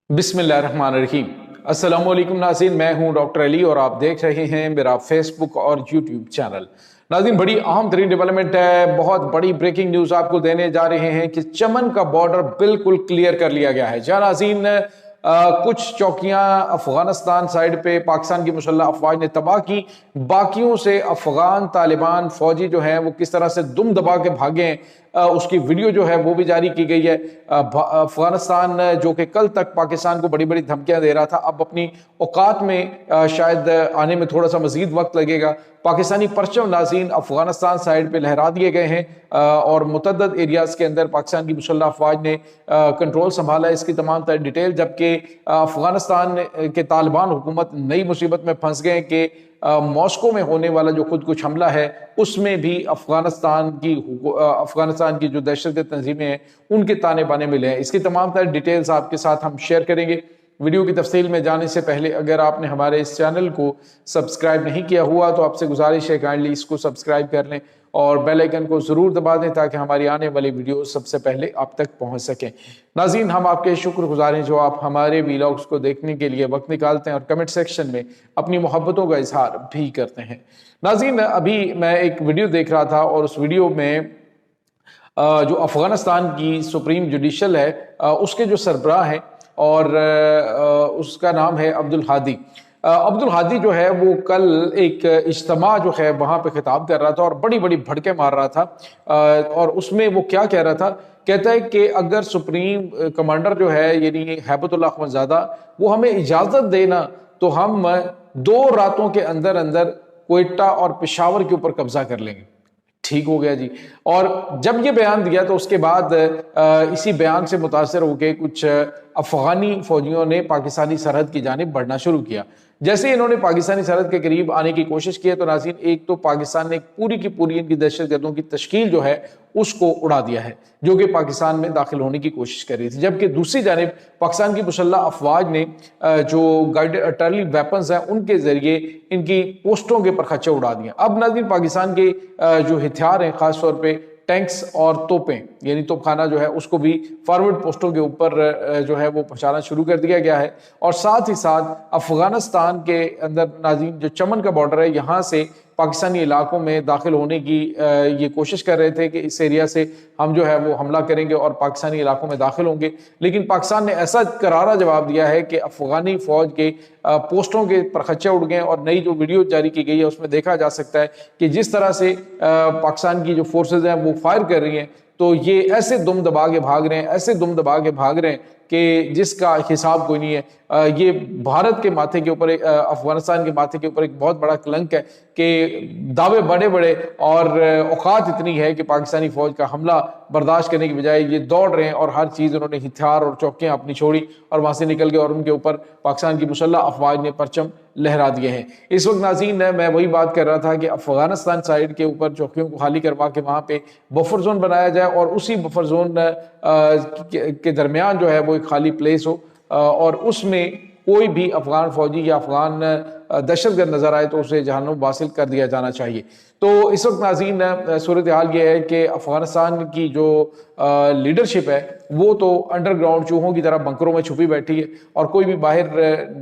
बिस्मिल्लाहिर्रहमानिर्रहीम। अस्सलाम वालेकुम नाज़रीन, मैं हूं डॉक्टर अली और आप देख रहे हैं मेरा फेसबुक और यूट्यूब चैनल। नाज़रीन, बड़ी अहम तरीन डेवलपमेंट है, बहुत बड़ी ब्रेकिंग न्यूज़ आपको देने जा रहे हैं कि चमन का बॉर्डर बिल्कुल क्लियर कर लिया गया है। जहां नाज़रीन कुछ चौकियां अफगानिस्तान साइड पे पाकिस्तान की मुसल्लह अफवाज ने तबाह की, बाकियों से अफगान तालिबान फौजी जो हैं वो किस तरह से दुम दबा के भागे हैं, उसकी वीडियो जो है वो भी जारी की गई है। अफगानिस्तान जो कि कल तक पाकिस्तान को बड़ी बड़ी धमकियां दे रहा था, अब अपनी औकात में शायद आने में थोड़ा सा मजीद वक्त लगेगा। पाकिस्तानी परचम नाज़रीन अफगानिस्तान साइड पे लहरा दिए गए हैं और मुतअद्दिद एरियाज के अंदर पाकिस्तान की मुसल्लह अफवाज ने कंट्रोल संभाला है। इसकी तमाम तर डिटेल, जबकि अफगानिस्तान के तालिबान हुकूमत नई मुसीबत में फंस गए कि मॉस्को में होने वाला जो खुद कुछ हमला है उसमें भी अफगानिस्तान की जो दहशतगर्द तंजीमें हैं उनके ताने बाने मिले हैं। इसकी तमाम तर डिटेल्स आपके साथ हम शेयर करेंगे। वीडियो की तफसील में जाने से पहले अगर आपने हमारे इस चैनल को सब्सक्राइब नहीं किया हुआ तो आपसे गुजारिश है काइंडली इसको सब्सक्राइब कर लें और बेल आइकन को ज़रूर दबा दें ताकि हमारी आने वाली वीडियो सबसे पहले आप तक पहुंच सकें। नाज़रीन, हम आपके शुक्रगुजार हैं जो आप हमारे वीलॉग्स को देखने के लिए वक्त निकालते हैं और कमेंट सेक्शन में अपनी मोहब्बतों का इजहार भी करते हैं। नाज़रीन, अभी मैं एक वीडियो देख रहा था और उस वीडियो में जो अफगानिस्तान की सुप्रीम जुडिशल है उसके जो सरबराह हैं और उसका नाम है अब्दुल हादी। अब्दुल हादी जो है वो कल एक इज्तिमा जो है वहाँ पे खिताब कर रहा था और बड़ी बड़ी भड़के मार रहा था और उसमें वो क्या कह रहा था, कहता है कि अगर सुप्रीम कमांडर जो है यानी हैबतुल्लाह अखवंदज़ादा वो हमें इजाज़त देना तो हम 2 रातों के अंदर अंदर क्वेटा और पेशावर के ऊपर कब्जा कर लेंगे। ठीक हो गया जी। और जब ये बयान दिया तो उसके बाद इसी बयान से मुतासर होकर कुछ अफगानी फौजियों ने पाकिस्तानी सरहद की जानिब बढ़ना शुरू किया। जैसे ही इन्होंने पाकिस्तानी सरहद के करीब आने की कोशिश की तो नाज़रीन, एक तो पाकिस्तान ने पूरी की पूरी इनकी दहशतगर्दों की तश्कील जो है उसको उड़ा दिया है जो कि पाकिस्तान में दाखिल होने की कोशिश कर रही थी, जबकि दूसरी जानिब पाकिस्तान की मुसल्लह अफवाज ने जो गाइडेड आर्टिलरी वेपन्स हैं उनके जरिए इनकी पोस्टों के पर खच्चे उड़ा दिए। अब नाज़रीन, पाकिस्तान के जो हथियार हैं खासतौर पर टैंक्स और तोपें यानी तोपखाना जो है उसको भी फॉरवर्ड पोस्टों के ऊपर जो है वो पहुंचाना शुरू कर दिया गया है। और साथ ही साथ अफगानिस्तान के अंदर नाज़रीन जो चमन का बॉर्डर है यहाँ से पाकिस्तानी इलाकों में दाखिल होने की ये कोशिश कर रहे थे कि इस एरिया से हम जो है वो हमला करेंगे और पाकिस्तानी इलाकों में दाखिल होंगे, लेकिन पाकिस्तान ने ऐसा करारा जवाब दिया है कि अफगानी फौज के पोस्टों के परखच्चे उड़ गए। और नई जो वीडियो जारी की गई है उसमें देखा जा सकता है कि जिस तरह से पाकिस्तान की जो फोर्सेज हैं वो फायर कर रही हैं तो ये ऐसे दुम दबा के भाग रहे हैं, ऐसे दुम दबा के भाग रहे हैं कि जिसका हिसाब कोई नहीं है। ये भारत के माथे के ऊपर, अफगानिस्तान के माथे के ऊपर एक बहुत बड़ा कलंक है कि दावे बड़े बड़े और औकात इतनी है कि पाकिस्तानी फौज का हमला बर्दाश्त करने की बजाय ये दौड़ रहे हैं और हर चीज़ उन्होंने हथियार और चौकियां अपनी छोड़ी और वहां से निकल गए और उनके ऊपर पाकिस्तान की मुसल्लह अफवाज ने परचम लहरा दिए हैं। इस वक्त नाज़रीन मैं वही बात कर रहा था कि अफगानिस्तान साइड के ऊपर चौकियों को खाली करवा के वहाँ पे बफर जोन बनाया जाए और उसी बफर जोन के दरमियान जो है वो एक खाली प्लेस हो और उसमें कोई भी अफगान फौजी या अफगान दहशतगर्द नजर आए तो उसे जहन्नुम हासिल कर दिया जाना चाहिए। तो इस वक्त नाज़रीन सूरत हाल ये है कि अफगानिस्तान की जो लीडरशिप है वो तो अंडरग्राउंड चूहों की तरह बंकरों में छुपी बैठी है और कोई भी बाहर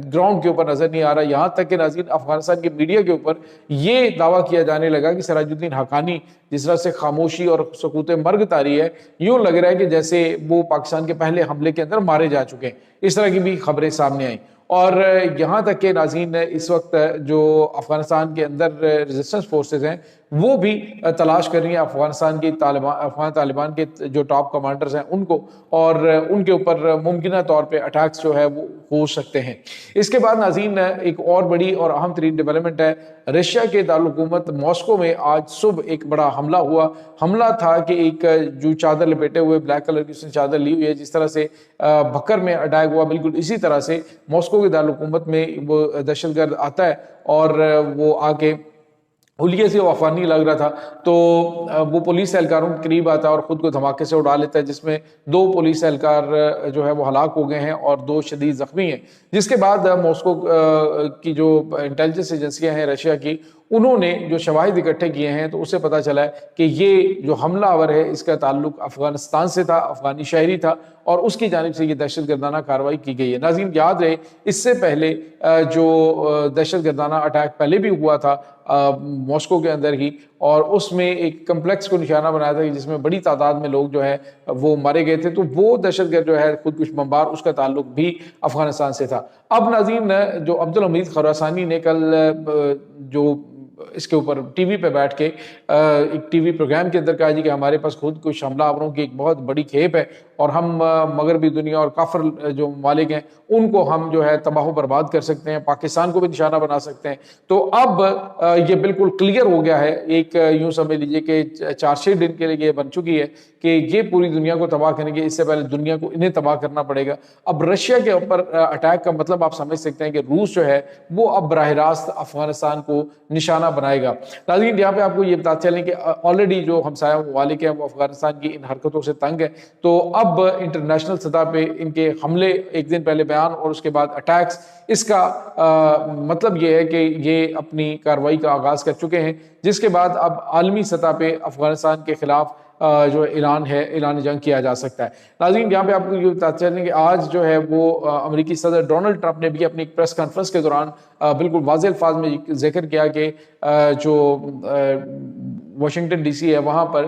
ग्राउंड के ऊपर नजर नहीं आ रहा। यहाँ तक कि नाज़रीन अफगानिस्तान के मीडिया के ऊपर ये दावा किया जाने लगा कि सिराजुद्दीन हक्कानी जिस तरह से खामोशी और सकूत मर्ग तारी है, यूं लग रहा है कि जैसे वो पाकिस्तान के पहले हमले के अंदर मारे जा चुके हैं। इस तरह की भी खबरें सामने आई और यहाँ तक के नाज़रीन इस वक्त जो अफगानिस्तान के अंदर रेजिस्टेंस फोर्सेज हैं वो भी तलाश कर रही हैं अफगान तालिबान के जो टॉप कमांडर्स हैं उनको और उनके ऊपर मुमकिन तौर पे अटैक्स जो है वो हो सकते हैं। इसके बाद नाज़रीन एक और बड़ी और अहम तरीन डेवलपमेंट है, रशिया के दारुल-हुकूमत मॉस्को में आज सुबह एक बड़ा हमला हुआ। हमला था कि एक जो चादर लपेटे हुए ब्लैक कलर की उसने चादर ली हुई है, जिस तरह से बकर में अटैक हुआ बिल्कुल इसी तरह से मॉस्को के दारुल-हुकूमत में वो दहशतगर्द आता है और वो आके हुलिये से वो अफगानी लग रहा था तो वो पुलिस एहलकारों के करीब आता है और ख़ुद को धमाके से उड़ा लेता है, जिसमें 2 पुलिस एहलकार जो है वो हलाक हो गए हैं और 2 शदीद ज़ख्मी हैं। जिसके बाद मॉस्को की जो इंटेलिजेंस एजेंसियां हैं रशिया की, उन्होंने जो शवाहिद इकट्ठे किए हैं तो उससे पता चला है कि ये जो हमलावर है इसका ताल्लुक अफगानिस्तान से था, अफगानी शहरी था اور اس کی جانب سے یہ دہشت گردانہ کارروائی کی گئی ہے۔ ناظرین یاد رہے اس سے پہلے جو دہشت گردانہ اٹیک پہلے بھی ہوا تھا ماسکو کے اندر ہی، اور اس میں ایک کمپلیکس کو نشانہ بنایا تھا جس میں بڑی تعداد میں لوگ جو ہے وہ مارے گئے تھے، تو وہ دہشت گرد جو ہے خودکش بمبار، اس کا تعلق بھی افغانستان سے تھا۔ اب ناظرین جو عبدالحمید خراسانی نے کل جو اس کے اوپر ٹی وی پہ بیٹھ کے ایک ٹی وی پروگرام کے اندر کہا جی کہ ہمارے پاس خود کچھ حملہ آوروں کی ایک بہت بڑی کھیپ ہے اور ہم مغربی دنیا اور کافر جو ممالک ہیں ان کو ہم جو ہے تباہ و برباد کر سکتے ہیں، پاکستان کو بھی نشانہ بنا سکتے ہیں۔ تو اب یہ بالکل کلیئر ہو گیا ہے، ایک یوں سمجھ لیجئے کہ 4-6 دن کے لیے یہ بن چکی ہے کہ یہ پوری دنیا کو تباہ کریں گے، اس سے پہلے دنیا کو انہیں تباہ کرنا پڑے گا۔ اب رشیا کے اوپر اٹیک کا مطلب آپ سمجھ سکتے ہیں کہ روس جو ہے وہ اب براہ راست افغانستان کو نشانہ بنائے گا۔ ناظرین یہاں پہ آپ کو یہ بتا چلیں کہ آلریڈی جو ہمسایہ ممالک ہیں وہ افغانستان کی ان حرکتوں سے تنگ ہے، تو اب انٹرنیشنل سطح پہ ان کے حملے، ایک دن پہلے بیان اور اس کے بعد اٹیکس، اس کا مطلب یہ ہے کہ یہ اپنی کارروائی کا آغاز کر چکے ہیں، جس کے بعد اب عالمی سطح پہ افغانستان کے خلاف جو اعلان جنگ کیا جا سکتا ہے۔ ناظرین یہاں پہ آپ کو یہ بتاتے چلیں کہ آج جو ہے وہ امریکی صدر ڈونلڈ ٹرمپ نے بھی اپنی ایک پریس کانفرنس کے دوران بالکل واضح الفاظ میں ذکر کیا کہ جو واشنگٹن ڈی سی ہے وہاں پر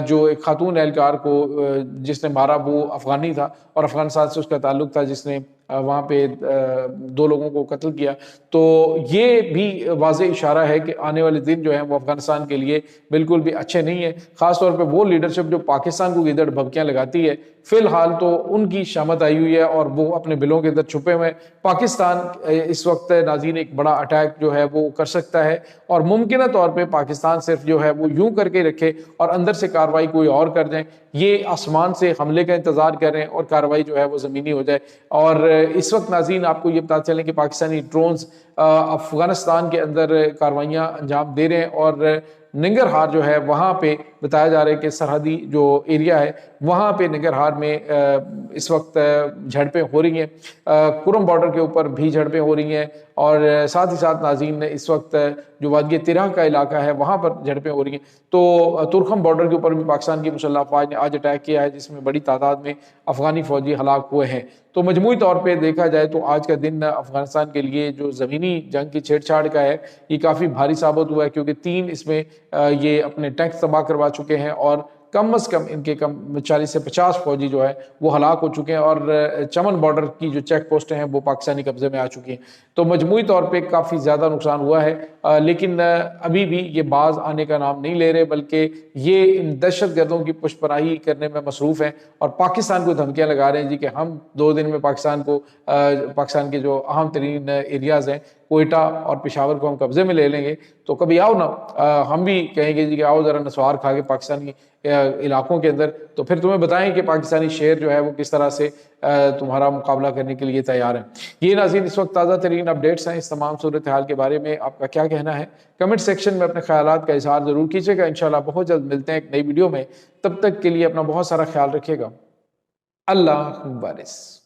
جو ایک خاتون اہلکار کو جس نے مارا وہ افغانی تھا اور افغانستان سے اس کا تعلق تھا، جس نے وہاں پہ 2 لوگوں کو قتل کیا۔ تو یہ بھی واضح اشارہ ہے کہ آنے والے دن جو ہیں وہ افغانستان کے لیے بالکل بھی اچھے نہیں ہیں، خاص طور پہ وہ لیڈرشپ جو پاکستان کو گیدڑ بھبکیاں لگاتی ہے۔ فی الحال تو ان کی شامت آئی ہوئی ہے اور وہ اپنے بلوں کے اندر چھپے ہوئے ہیں۔ پاکستان اس وقت ناظرین ایک بڑا اٹیک جو ہے وہ کر سکتا ہے، اور ممکنہ طور پہ پاکستان صرف جو ہے وہ یوں کر کے رکھے اور اندر سے کارروائی کوئی اور کر جائیں، یہ آسمان سے حملے کا انتظار کریں اور کارروائی جو ہے وہ زمینی ہو جائے۔ اور اس وقت ناظرین آپ کو یہ پتہ چلیں کہ پاکستانی ڈرونز افغانستان کے اندر کارروائیاں انجام دے رہے ہیں، اور ننگرہار جو ہے وہاں پہ بتایا جا رہا ہے کہ سرحدی جو ایریا ہے وہاں پہ ننگرہار میں اس وقت جھڑپیں ہو رہی ہیں، کرم بارڈر کے اوپر بھی جھڑپیں ہو رہی ہیں، اور ساتھ ہی ساتھ ناظرین اس وقت جو وادی ترہ کا علاقہ ہے وہاں پر جھڑپیں ہو رہی ہیں۔ تو ترکھم بارڈر کے اوپر بھی پاکستان کی مسلح افواج نے آج اٹیک کیا ہے، جس میں بڑی تعداد میں افغانی فوجی ہلاک ہوئے ہیں۔ تو مجموعی طور پہ دیکھا جائے تو آج کا دن افغانستان کے لیے جو زمینی جنگ کی چھیڑ چھاڑ کا ہے یہ کافی بھاری ثابت ہوا ہے، کیونکہ 3 اس میں یہ اپنے ٹینک تباہ کروا چکے ہیں، اور کم از کم ان کے 40 سے 50 فوجی جو ہے وہ ہلاک ہو چکے ہیں، اور چمن بارڈر کی جو چیک پوسٹیں ہیں وہ پاکستانی قبضے میں آ چکی ہیں۔ تو مجموعی طور پہ کافی زیادہ نقصان ہوا ہے، لیکن ابھی بھی یہ باز آنے کا نام نہیں لے رہے، بلکہ یہ ان دہشت گردوں کی پشت پناہی کرنے میں مصروف ہیں اور پاکستان کو دھمکیاں لگا رہے ہیں جی کہ ہم 2 دن میں پاکستان کے جو اہم ترین ایریاز ہیں کوئٹہ اور پشاور کو ہم قبضے میں لے لیں گے، تو کبھی آؤ نا ہم بھی کہیں گے جی کہ آؤ ذرا نسوار کھا کے پاکستانی علاقوں کے اندر، تو پھر تمہیں بتائیں کہ پاکستانی شیر جو ہے وہ کس طرح سے تمہارا مقابلہ کرنے کے لیے تیار ہیں۔ یہ ناظرین اس وقت تازہ ترین اپڈیٹس ہیں، اس تمام صورتحال کے بارے میں آپ کا کیا کہنا ہے؟ کمنٹ سیکشن میں اپنے خیالات کا اظہار ضرور کیجیے گا۔ انشاءاللہ بہت جلد ملتے ہیں ایک نئی ویڈیو میں، تب تک کے لیے اپنا بہت سارا خیال رکھیے گا۔ اللہ حافظ۔